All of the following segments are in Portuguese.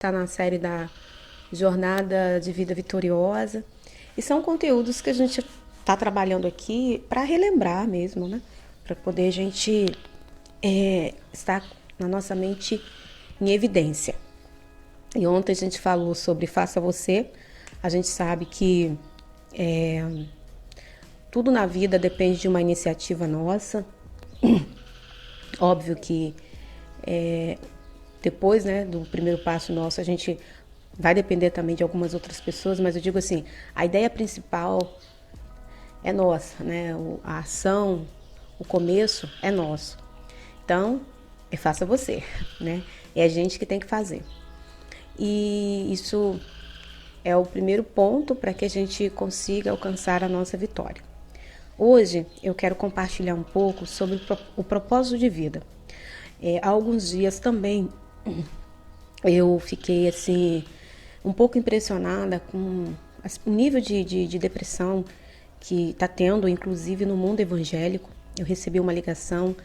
Está na série da Jornada de Vida Vitoriosa. E são conteúdos que a gente está trabalhando aqui para relembrar mesmo, né? Para poder a gente estar na nossa mente em evidência. E ontem a gente falou sobre Faça Você. A gente sabe que tudo na vida depende de uma iniciativa nossa. Óbvio que depois, né, do primeiro passo nosso, a gente vai depender também de algumas outras pessoas, mas eu digo assim, a ideia principal é nossa, né? A ação, o começo é nosso. Então, faça você, né? É a gente que tem que fazer. E isso é o primeiro ponto para que a gente consiga alcançar a nossa vitória. Hoje eu quero compartilhar um pouco sobre o propósito de vida. Há alguns dias também eu fiquei assim um pouco impressionada com o nível de depressão que está tendo, inclusive no mundo evangélico. Eu recebi uma ligação,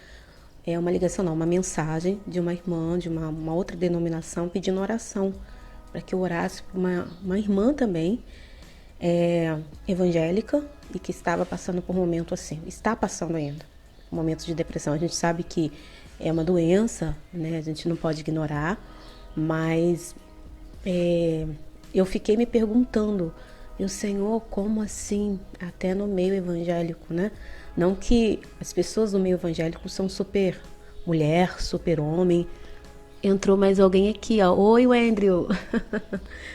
uma mensagem de uma irmã de uma outra denominação pedindo oração para que eu orasse por uma irmã também evangélica e que estava passando por um momento assim, está passando ainda, um momento de depressão. A gente sabe que é uma doença, né? A gente não pode ignorar, mas eu fiquei me perguntando, meu Senhor, como assim? Até no meio evangélico, né? Não que as pessoas do meio evangélico são super mulher, super homem. Entrou mais alguém aqui, ó. Oi, Andrew.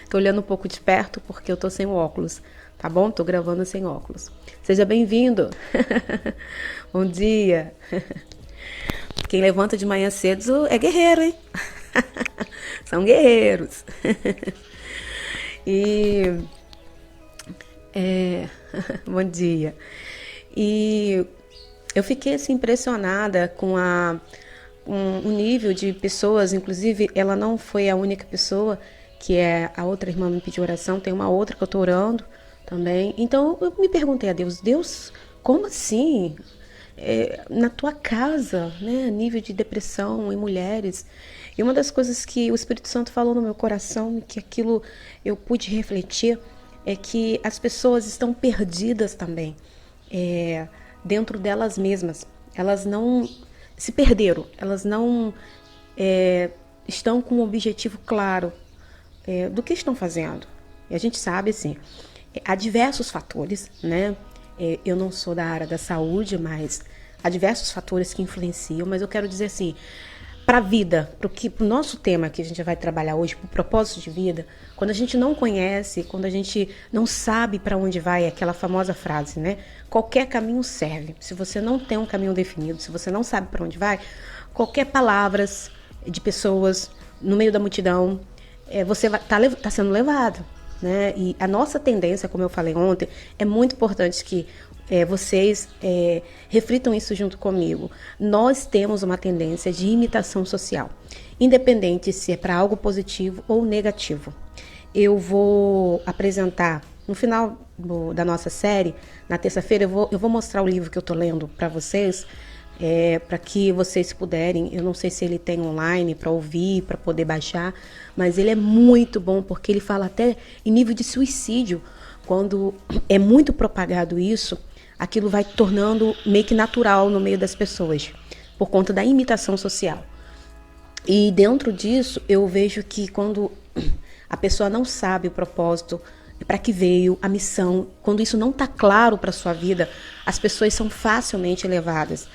Tô olhando um pouco de perto porque eu tô sem óculos, tá bom? Tô gravando sem óculos. Seja bem-vindo. Bom dia. Quem levanta de manhã cedo é guerreiro, hein? São guerreiros. E bom dia. E eu fiquei assim impressionada com um nível de pessoas. Inclusive, ela não foi a única pessoa, que é a outra irmã me pediu oração. Tem uma outra que eu tô orando também. Então eu me perguntei a Deus, como assim? Na tua casa, né, nível de depressão em mulheres. E uma das coisas que o Espírito Santo falou no meu coração, que aquilo eu pude refletir, é que as pessoas estão perdidas também, dentro delas mesmas. Elas não se perderam, elas não estão com um objetivo claro do que estão fazendo. E a gente sabe, assim, há diversos fatores, né? Eu não sou da área da saúde, mas há diversos fatores que influenciam. Mas eu quero dizer assim, para a vida, para o nosso tema que a gente vai trabalhar hoje, para o propósito de vida, quando a gente não conhece, quando a gente não sabe para onde vai, é aquela famosa frase, né? Qualquer caminho serve. Se você não tem um caminho definido, se você não sabe para onde vai, qualquer palavras de pessoas no meio da multidão, você tá sendo levado. Né? E a nossa tendência, como eu falei ontem, é muito importante que vocês reflitam isso junto comigo. Nós temos uma tendência de imitação social, independente se é para algo positivo ou negativo. Eu vou apresentar, no final da nossa série, na terça-feira, eu vou mostrar o livro que eu estou lendo para vocês, para que vocês puderem. Eu não sei se ele tem online para ouvir, para poder baixar, mas ele é muito bom porque ele fala até em nível de suicídio. Quando é muito propagado isso, aquilo vai tornando meio que natural no meio das pessoas, por conta da imitação social. E dentro disso, eu vejo que quando a pessoa não sabe o propósito, para que veio, a missão, quando isso não está claro para sua vida, as pessoas são facilmente levadas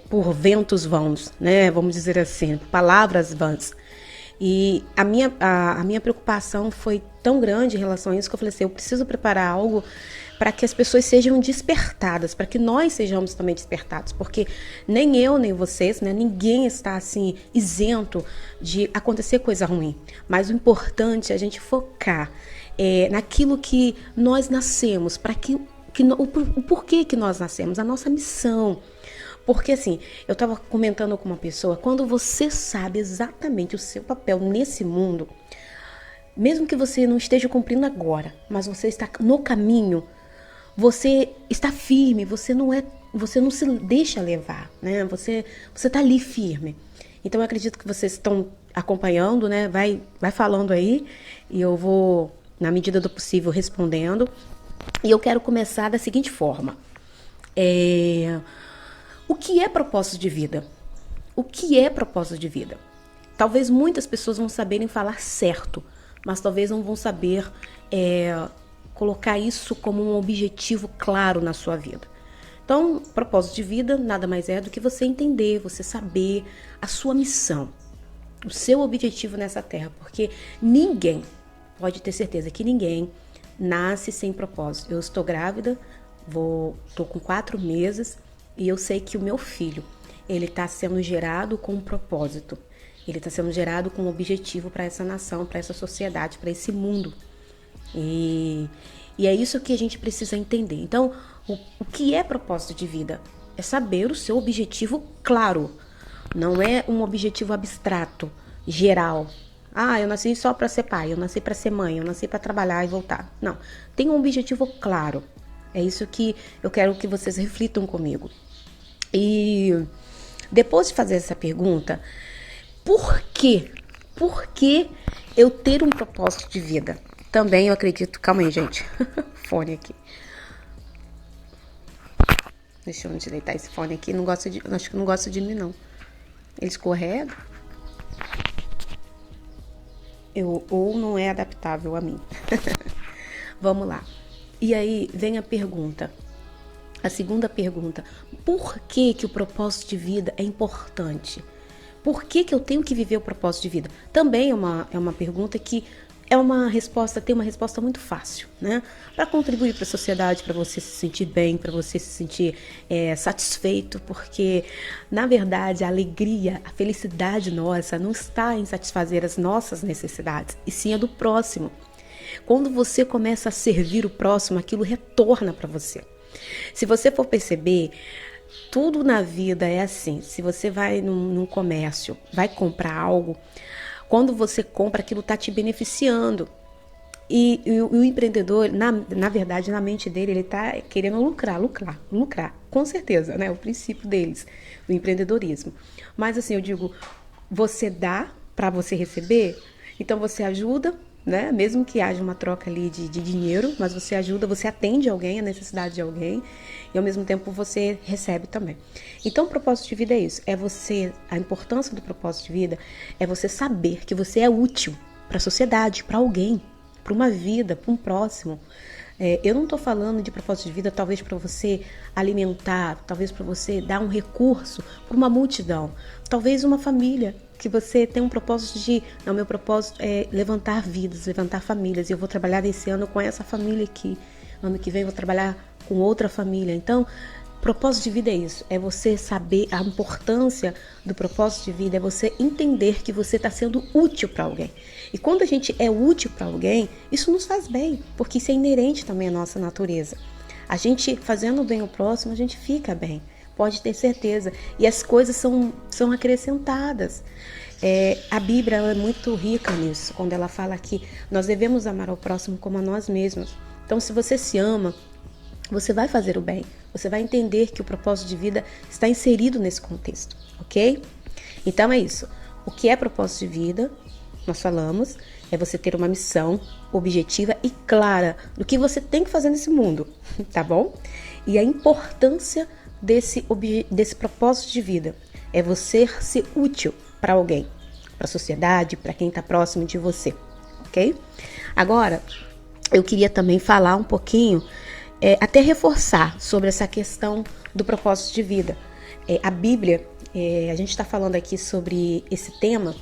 por ventos vãos, né? Vamos dizer assim, palavras vãs. E a minha preocupação foi tão grande em relação a isso que eu falei assim, eu preciso preparar algo para que as pessoas sejam despertadas, para que nós sejamos também despertados, porque nem eu, nem vocês, né, ninguém está assim isento de acontecer coisa ruim. Mas o importante é a gente focar naquilo que nós nascemos, o porquê que nós nascemos, a nossa missão. Porque assim, eu estava comentando com uma pessoa, quando você sabe exatamente o seu papel nesse mundo, mesmo que você não esteja cumprindo agora, mas você está no caminho, você está firme, você não se deixa levar, né? Você está ali firme. Então eu acredito que vocês estão acompanhando, né? Vai falando aí e eu vou, na medida do possível, respondendo. E eu quero começar da seguinte forma. O que é propósito de vida? O que é propósito de vida? Talvez muitas pessoas vão saberem falar certo, mas talvez não vão saber colocar isso como um objetivo claro na sua vida. Então, propósito de vida nada mais é do que você entender, você saber a sua missão, o seu objetivo nessa terra, porque ninguém, pode ter certeza que ninguém nasce sem propósito. Eu estou grávida, estou com 4 meses e eu sei que o meu filho, ele está sendo gerado com um propósito, ele está sendo gerado com um objetivo para essa nação, para essa sociedade, para esse mundo. E é isso que a gente precisa entender. Então, o que é propósito de vida? É saber o seu objetivo claro. Não é um objetivo abstrato, geral. Eu nasci só para ser pai, eu nasci para ser mãe, eu nasci para trabalhar e voltar. Não, tem um objetivo claro. É isso que eu quero que vocês reflitam comigo. E depois de fazer essa pergunta, por quê? Por que eu ter um propósito de vida? Também eu acredito... Calma aí, gente. Fone aqui. Deixa eu deitar esse fone aqui. Acho que não gosta de mim, não. Ele escorrega. Ou não é adaptável a mim. Vamos lá. E aí vem a pergunta. A segunda pergunta. Por que o propósito de vida é importante? Por que eu tenho que viver o propósito de vida? Também é uma pergunta que tem uma resposta muito fácil, né? Para contribuir para a sociedade, para você se sentir bem, para você se sentir satisfeito, porque, na verdade, a alegria, a felicidade nossa não está em satisfazer as nossas necessidades, e sim a do próximo. Quando você começa a servir o próximo, aquilo retorna para você. Se você for perceber, tudo na vida é assim. Se você vai num comércio, vai comprar algo, quando você compra, aquilo está te beneficiando. E o empreendedor, na verdade, na mente dele, ele está querendo lucrar, com certeza, né? O princípio deles, o empreendedorismo. Mas assim, eu digo, você dá para você receber, então você ajuda, né? Mesmo que haja uma troca ali de dinheiro, mas você ajuda, você atende alguém, a necessidade de alguém, e ao mesmo tempo você recebe também. Então, o propósito de vida é isso, a importância do propósito de vida é você saber que você é útil para a sociedade, para alguém, para uma vida, para um próximo. Eu não estou falando de propósito de vida talvez para você alimentar, talvez para você dar um recurso para uma multidão, talvez uma família, que você tem um propósito meu propósito é levantar vidas, levantar famílias, e eu vou trabalhar esse ano com essa família aqui, ano que vem eu vou trabalhar com outra família. Então, propósito de vida é isso, é você saber a importância do propósito de vida, é você entender que você está sendo útil para alguém. E quando a gente é útil para alguém, isso nos faz bem, porque isso é inerente também à nossa natureza. A gente fazendo bem ao próximo, a gente fica bem, pode ter certeza. E as coisas são acrescentadas. A Bíblia é muito rica nisso, quando ela fala que nós devemos amar ao próximo como a nós mesmos. Então, se você se ama, você vai fazer o bem. Você vai entender que o propósito de vida está inserido nesse contexto, ok? Então é isso. O que é propósito de vida? Nós falamos, é você ter uma missão objetiva e clara do que você tem que fazer nesse mundo, tá bom? E a importância desse propósito de vida é você ser útil para alguém, para a sociedade, para quem está próximo de você, ok? Agora, eu queria também falar um pouquinho, até reforçar sobre essa questão do propósito de vida. A Bíblia, a gente está falando aqui sobre esse tema,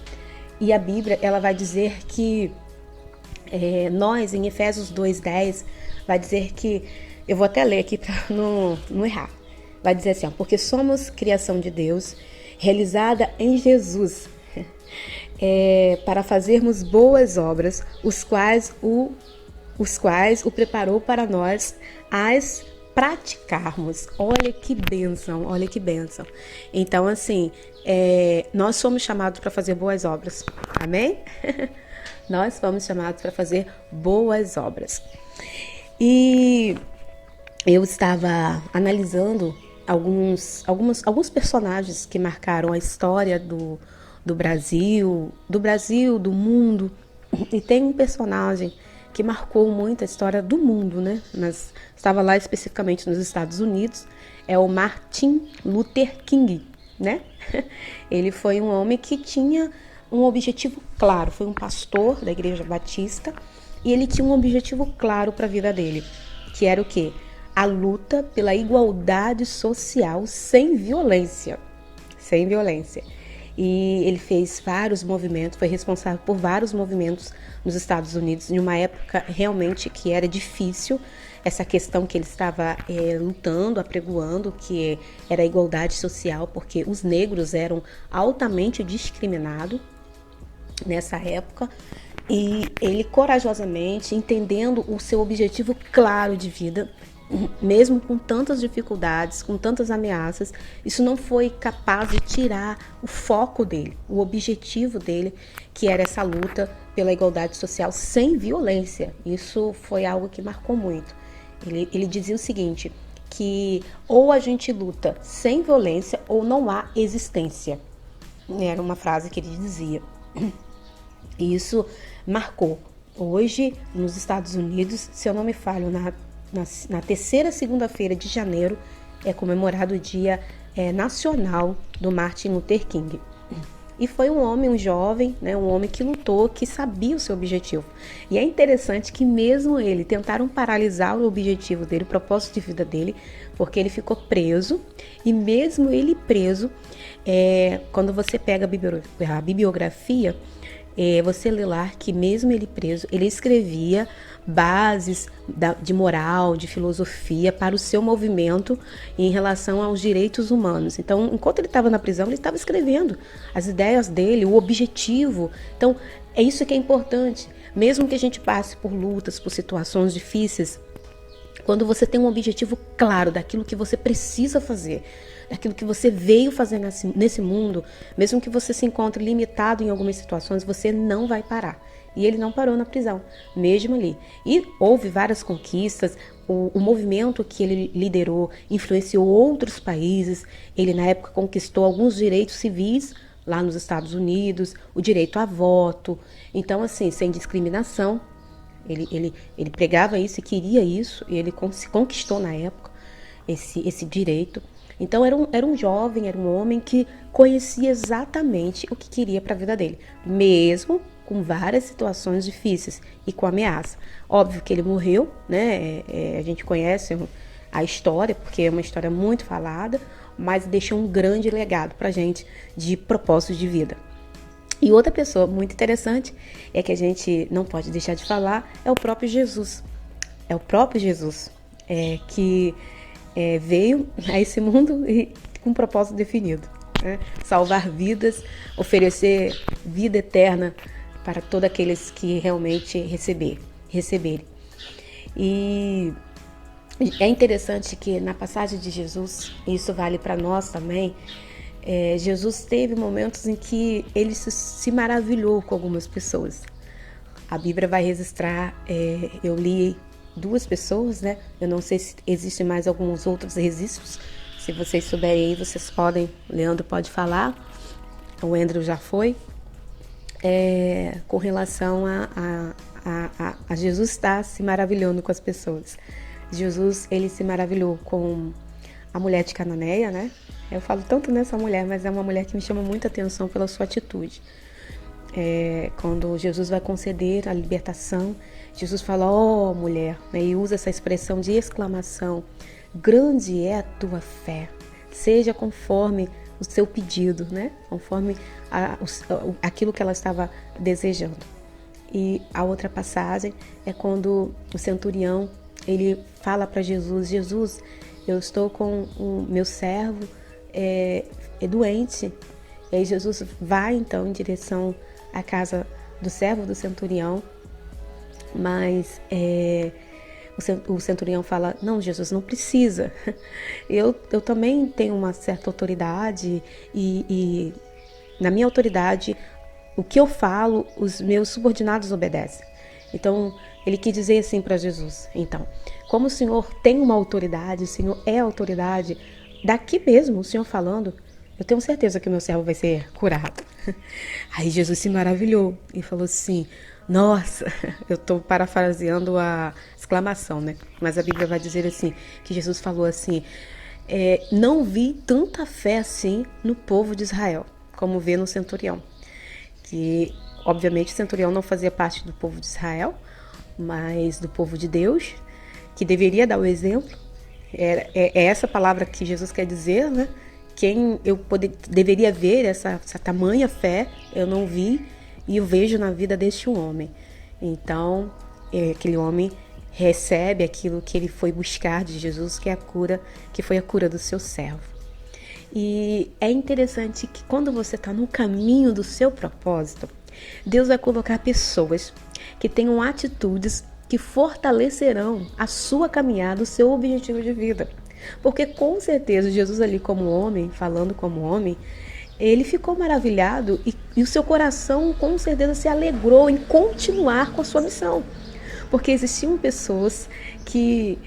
e a Bíblia ela vai dizer que nós, em Efésios 2:10, vai dizer que, eu vou até ler aqui para não errar, vai dizer assim, porque somos criação de Deus, realizada em Jesus, para fazermos boas obras, os quais o preparou para nós as praticarmos. Olha que bênção, olha que bênção. Então, assim, nós somos chamados para fazer boas obras, amém? Nós fomos chamados para fazer boas obras. E eu estava analisando alguns personagens que marcaram a história do Brasil, do mundo. E tem um personagem que marcou muito a história do mundo, né? Mas estava lá especificamente nos Estados Unidos, é o Martin Luther King, né? Ele foi um homem que tinha um objetivo claro, foi um pastor da Igreja Batista e ele tinha um objetivo claro para a vida dele, que era o quê? A luta pela igualdade social sem violência. Sem violência. E ele fez vários movimentos, foi responsável por vários movimentos nos Estados Unidos, em uma época realmente que era difícil, essa questão que ele estava lutando, apregoando, que era a igualdade social, porque os negros eram altamente discriminados nessa época. E ele corajosamente, entendendo o seu objetivo claro de vida, mesmo com tantas dificuldades, com tantas ameaças, isso não foi capaz de tirar o foco dele, o objetivo dele, que era essa luta pela igualdade social sem violência. Isso foi algo que marcou muito. Ele dizia o seguinte, que ou a gente luta sem violência ou não há existência. Era uma frase que ele dizia. E isso marcou. Hoje, nos Estados Unidos, se eu não me falho, na terceira segunda-feira de janeiro é comemorado o Dia Nacional do Martin Luther King. E foi um homem, um jovem, né, um homem que lutou, que sabia o seu objetivo. E é interessante que mesmo ele tentaram paralisar o objetivo dele, o propósito de vida dele, porque ele ficou preso. E mesmo ele preso, quando você pega a bibliografia, você lê lá que mesmo ele preso, ele escrevia bases de moral, de filosofia para o seu movimento em relação aos direitos humanos. Então, enquanto ele estava na prisão, ele estava escrevendo as ideias dele, o objetivo. Então, é isso que é importante. Mesmo que a gente passe por lutas, por situações difíceis, quando você tem um objetivo claro daquilo que você precisa fazer, daquilo que você veio fazer nesse mundo, mesmo que você se encontre limitado em algumas situações, você não vai parar. E ele não parou na prisão, mesmo ali. E houve várias conquistas, o movimento que ele liderou influenciou outros países. Ele, na época, conquistou alguns direitos civis lá nos Estados Unidos, o direito a voto. Então, assim, sem discriminação. Ele pregava isso e queria isso, e ele conquistou na época esse direito. Então era um jovem, era um homem que conhecia exatamente o que queria para a vida dele, mesmo com várias situações difíceis e com ameaça. Óbvio que ele morreu, né? A gente conhece a história, porque é uma história muito falada, mas deixou um grande legado para a gente de propósito de vida. E outra pessoa muito interessante, que a gente não pode deixar de falar, é o próprio Jesus. É o próprio Jesus que veio a esse mundo com um propósito definido. Né? Salvar vidas, oferecer vida eterna para todos aqueles que realmente receberem. E é interessante que na passagem de Jesus, e isso vale para nós também, Jesus teve momentos em que ele se maravilhou com algumas pessoas. A Bíblia vai registrar, eu li 2 pessoas, né? Eu não sei se existem mais alguns outros registros. Se vocês souberem aí, vocês podem, o Leandro pode falar, o Andrew já foi, com relação a Jesus estar se maravilhando com as pessoas. Jesus, ele se maravilhou com a mulher de Cananeia, né? Eu falo tanto nessa mulher, mas é uma mulher que me chama muita atenção pela sua atitude. Quando Jesus vai conceder a libertação, Jesus fala, ó mulher, né, e usa essa expressão de exclamação, grande é a tua fé, seja conforme o seu pedido, né? Conforme aquilo que ela estava desejando. E a outra passagem é quando o centurião, ele fala para Jesus, Jesus, eu estou com o meu servo, é doente. E aí Jesus vai então em direção à casa do servo do centurião, mas o centurião fala, não, Jesus, não precisa, eu também tenho uma certa autoridade e na minha autoridade, o que eu falo, os meus subordinados obedecem. Então, ele quis dizer assim para Jesus, então, como o Senhor tem uma autoridade, o Senhor é autoridade, daqui mesmo, o Senhor falando, eu tenho certeza que o meu servo vai ser curado. Aí Jesus se maravilhou e falou assim, nossa, eu estou parafraseando a exclamação, né? Mas a Bíblia vai dizer assim, que Jesus falou assim, não vi tanta fé assim no povo de Israel, como vê no centurião. Que, obviamente, o centurião não fazia parte do povo de Israel, mas do povo de Deus, que deveria dar o exemplo. É essa palavra que Jesus quer dizer, né? Quem eu deveria ver essa tamanha fé, eu não vi e eu vejo na vida deste homem. Então, aquele homem recebe aquilo que ele foi buscar de Jesus, que é a cura, que foi a cura do seu servo. E é interessante que quando você está no caminho do seu propósito, Deus vai colocar pessoas que tenham atitudes que fortalecerão a sua caminhada, o seu objetivo de vida. Porque com certeza Jesus ali como homem, falando como homem, ele ficou maravilhado e o seu coração com certeza se alegrou em continuar com a sua missão. Porque existiam pessoas que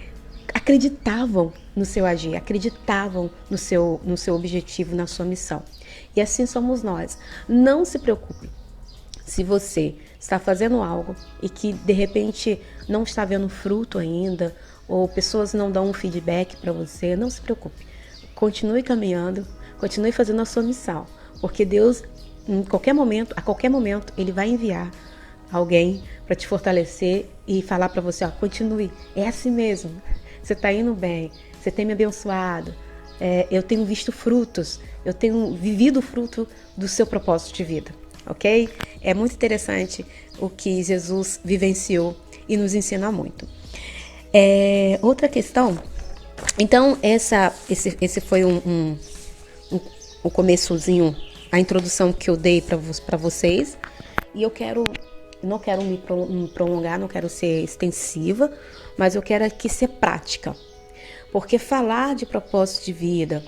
acreditavam no seu agir, acreditavam no seu objetivo, na sua missão. E assim somos nós. Não se preocupe se você está fazendo algo e que de repente não está vendo fruto ainda, ou pessoas não dão um feedback para você, não se preocupe. Continue caminhando, continue fazendo a sua missão, porque Deus, a qualquer momento, Ele vai enviar alguém para te fortalecer e falar para você, continue, é assim mesmo, você está indo bem, você tem me abençoado, eu tenho visto frutos, eu tenho vivido o fruto do seu propósito de vida, ok? É muito interessante o que Jesus vivenciou e nos ensina muito. Outra questão, então esse foi um começozinho, a introdução que eu dei para vocês, e não quero me prolongar, não quero ser extensiva, mas eu quero aqui ser prática, porque falar de propósito de vida,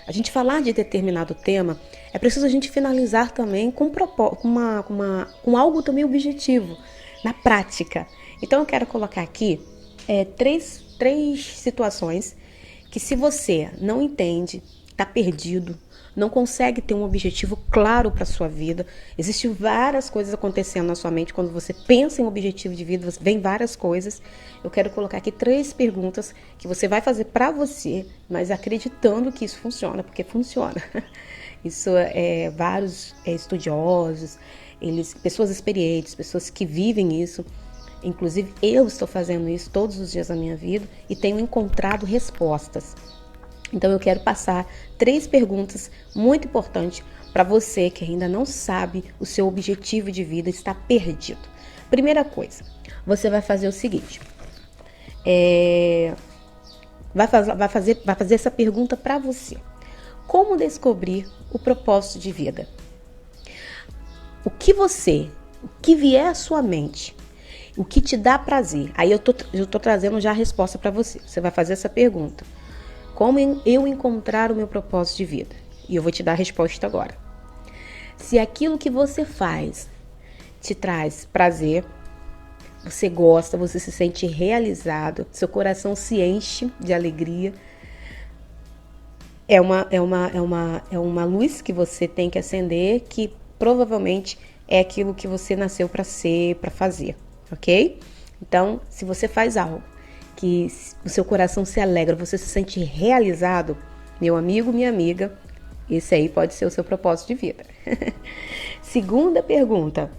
a gente falar de determinado tema, é preciso a gente finalizar também com algo também objetivo, na prática. Então eu quero colocar aqui três situações que, se você não entende, está perdido, não consegue ter um objetivo claro para a sua vida, existem várias coisas acontecendo na sua mente. Quando você pensa em objetivo de vida, vem várias coisas. Eu quero colocar aqui 3 perguntas que você vai fazer para você, mas acreditando que isso funciona, porque funciona. Isso vários estudiosos, pessoas experientes, pessoas que vivem isso. Inclusive, eu estou fazendo isso todos os dias da minha vida e tenho encontrado respostas. Então, eu quero passar 3 perguntas muito importantes para você que ainda não sabe o seu objetivo de vida, está perdido. Primeira coisa, você vai fazer o seguinte. Vai fazer essa pergunta para você. Como descobrir o propósito de vida? O que vier à sua mente, o que te dá prazer? Aí eu tô trazendo já a resposta para você. Você vai fazer essa pergunta. Como eu encontrar o meu propósito de vida? E eu vou te dar a resposta agora. Se aquilo que você faz te traz prazer, você gosta, você se sente realizado, seu coração se enche de alegria, é uma luz que você tem que acender, que provavelmente é aquilo que você nasceu para ser, para fazer, ok? Então, se você faz algo que o seu coração se alegra, você se sente realizado, meu amigo, minha amiga, esse aí pode ser o seu propósito de vida. Segunda pergunta.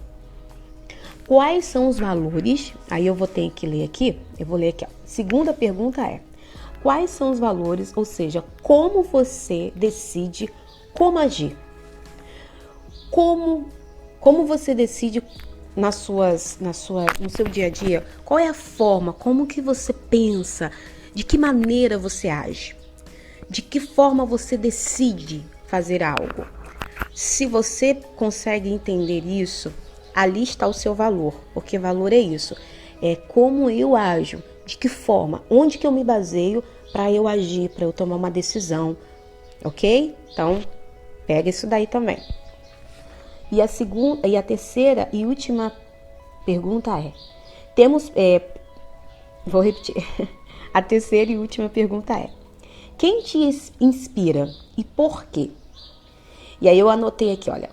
Quais são os valores? Aí eu vou ter que ler aqui, eu vou ler aqui, ó. Segunda pergunta é: quais são os valores, ou seja, como você decide como agir? Como você decide no seu dia a dia? Qual é a forma, como que você pensa, de que maneira você age? De que forma você decide fazer algo? Se você consegue entender isso, ali está o seu valor, porque valor é isso, é como eu ajo, de que forma, onde que eu me baseio para eu agir, para eu tomar uma decisão, ok? Então, pega isso daí também. E a terceira e última pergunta vou repetir. A terceira e última pergunta é: quem te inspira e por quê? E aí eu anotei aqui, olha.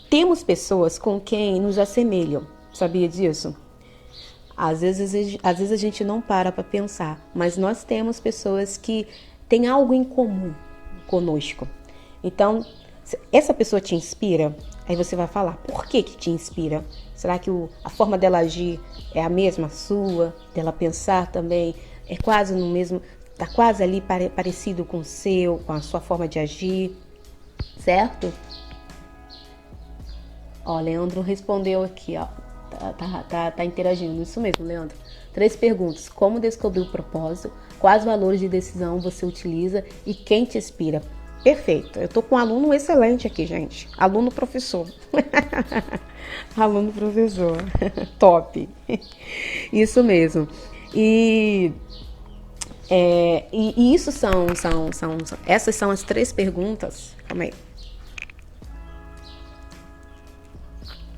Temos pessoas com quem nos assemelham. Sabia disso? Às vezes a gente não para pensar, mas nós temos pessoas que têm algo em comum conosco. Então, se essa pessoa te inspira, aí você vai falar, por que te inspira? Será que a forma dela agir é a mesma sua? Dela pensar também é quase no mesmo, tá quase ali parecido com o seu, com a sua forma de agir, certo? Ó, Leandro respondeu aqui, ó. Tá interagindo. Isso mesmo, Leandro. 3 perguntas. Como descobrir o propósito? Quais valores de decisão você utiliza? E quem te inspira? Perfeito. Eu tô com um aluno excelente aqui, gente. Aluno professor. Aluno professor. Top. Isso mesmo. E isso essas são as 3 perguntas. Calma aí.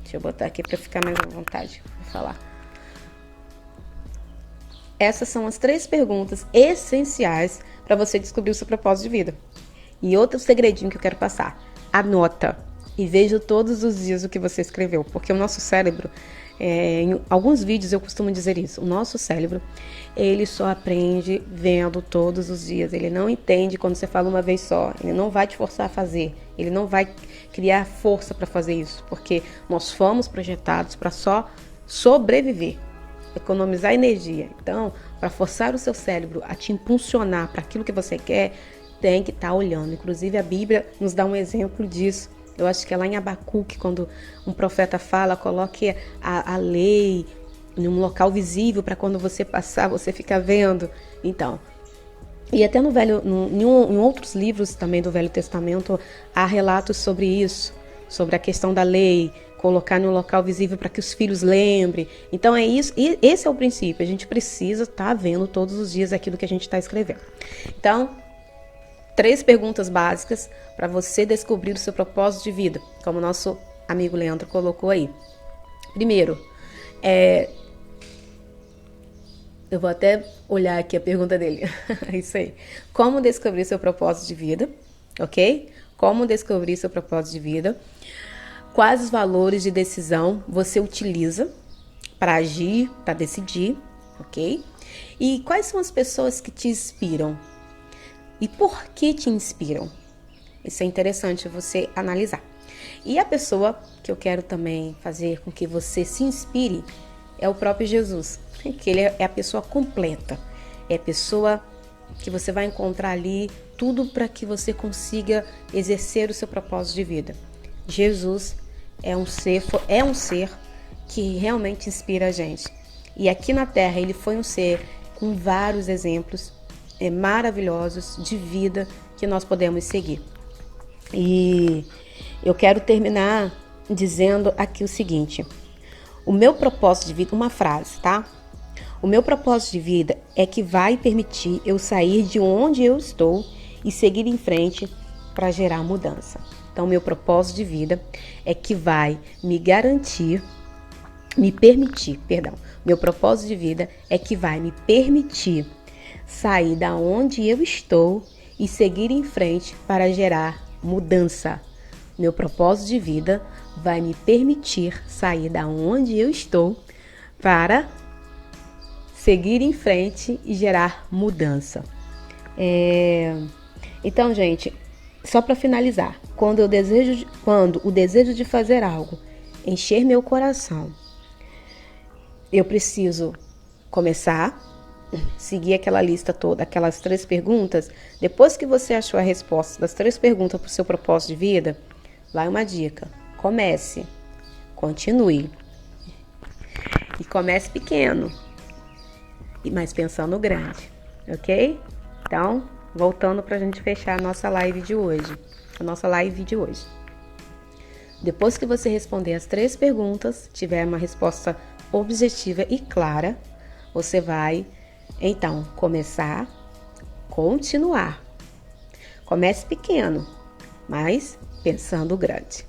Deixa eu botar aqui para ficar mais à vontade de falar. Essas são as 3 perguntas essenciais para você descobrir o seu propósito de vida. E outro segredinho que eu quero passar. Anota e veja todos os dias o que você escreveu. Porque o nosso cérebro, em alguns vídeos eu costumo dizer isso. O nosso cérebro, ele só aprende vendo todos os dias. Ele não entende quando você fala uma vez só. Ele não vai te forçar a fazer. Ele não vai criar força para fazer isso. Porque nós fomos projetados para só sobreviver. Economizar energia. Então, para forçar o seu cérebro a te impulsionar para aquilo que você quer, tem que estar olhando. Inclusive, a Bíblia nos dá um exemplo disso. Eu acho que é lá em Abacuque, quando um profeta fala, coloque a lei em um local visível para quando você passar, você ficar vendo. Então, e até em outros livros também do Velho Testamento, há relatos sobre isso, sobre a questão da lei, colocar em um local visível para que os filhos lembrem. Então é isso, e esse é o princípio. A gente precisa estar vendo todos os dias aquilo que a gente está escrevendo. Então, 3 perguntas básicas para você descobrir o seu propósito de vida, como o nosso amigo Leandro colocou aí. Primeiro, eu vou até olhar aqui a pergunta dele. Isso aí. Como descobrir seu propósito de vida, ok? Como descobrir seu propósito de vida. Quais os valores de decisão você utiliza para agir, para decidir, ok? E quais são as pessoas que te inspiram? E por que te inspiram? Isso é interessante você analisar. E a pessoa que eu quero também fazer com que você se inspire é o próprio Jesus, que ele é a pessoa completa. É a pessoa que você vai encontrar ali tudo para que você consiga exercer o seu propósito de vida. Jesus é um ser que realmente inspira a gente. E aqui na Terra ele foi um ser com vários exemplos maravilhosos de vida que nós podemos seguir. E eu quero terminar dizendo aqui o seguinte: o meu propósito de vida, uma frase, tá? O meu propósito de vida é que vai permitir eu sair de onde eu estou e seguir em frente para gerar mudança. Então, meu propósito de vida é que vai meu propósito de vida é que vai me permitir sair da onde eu estou e seguir em frente para gerar mudança. Meu propósito de vida vai me permitir sair da onde eu estou para seguir em frente e gerar mudança. Então, gente, só para finalizar, quando o desejo de fazer algo encher meu coração, eu preciso começar, seguir aquela lista toda, aquelas 3 perguntas. Depois que você achou a resposta das 3 perguntas para o seu propósito de vida, vai uma dica: comece, continue e comece pequeno, mas pensando grande, ok? Então, voltando para a gente fechar a nossa live de hoje. Depois que você responder as 3 perguntas, tiver uma resposta objetiva e clara, você vai, então, começar, continuar. Comece pequeno, mas pensando grande.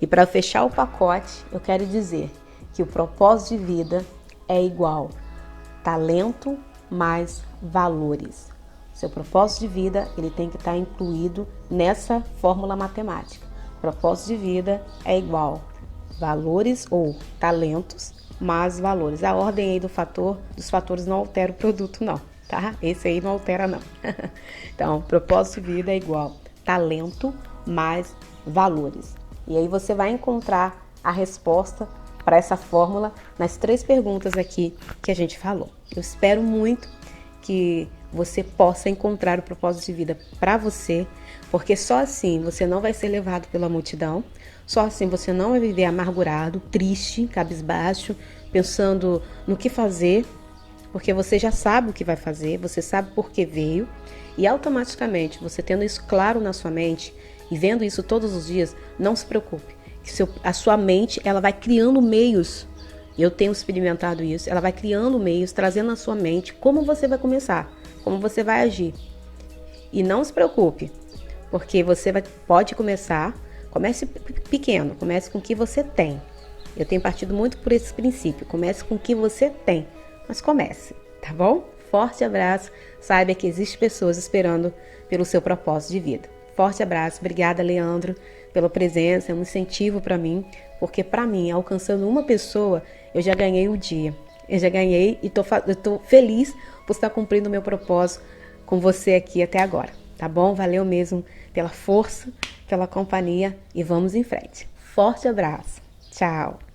E para fechar o pacote, eu quero dizer que o propósito de vida é igual talento mais valores. Seu propósito de vida, ele tem que estar incluído nessa fórmula matemática. Propósito de vida é igual valores ou talentos mais valores. A ordem aí dos fatores não altera o produto não, tá? Esse aí não altera não. Então, propósito de vida é igual talento mais valores. E aí você vai encontrar a resposta para essa fórmula nas 3 perguntas aqui que a gente falou. Eu espero muito que você possa encontrar o propósito de vida para você, porque só assim você não vai ser levado pela multidão, só assim você não vai viver amargurado, triste, cabisbaixo, pensando no que fazer, porque você já sabe o que vai fazer, você sabe por que veio, e automaticamente você tendo isso claro na sua mente e vendo isso todos os dias, não se preocupe, que a sua mente ela vai criando meios. Eu tenho experimentado isso, ela vai criando meios, trazendo na sua mente como você vai começar, como você vai agir. E não se preocupe, porque pode começar, comece pequeno, comece com o que você tem. Eu tenho partido muito por esse princípio, comece com o que você tem, mas comece, tá bom? Forte abraço, saiba que existem pessoas esperando pelo seu propósito de vida. Forte abraço, obrigada Leandro pela presença, é um incentivo para mim, porque para mim, alcançando uma pessoa, eu já ganhei o dia. Eu já ganhei e eu tô feliz por estar cumprindo o meu propósito com você aqui até agora, tá bom? Valeu mesmo pela força, pela companhia e vamos em frente. Forte abraço. Tchau.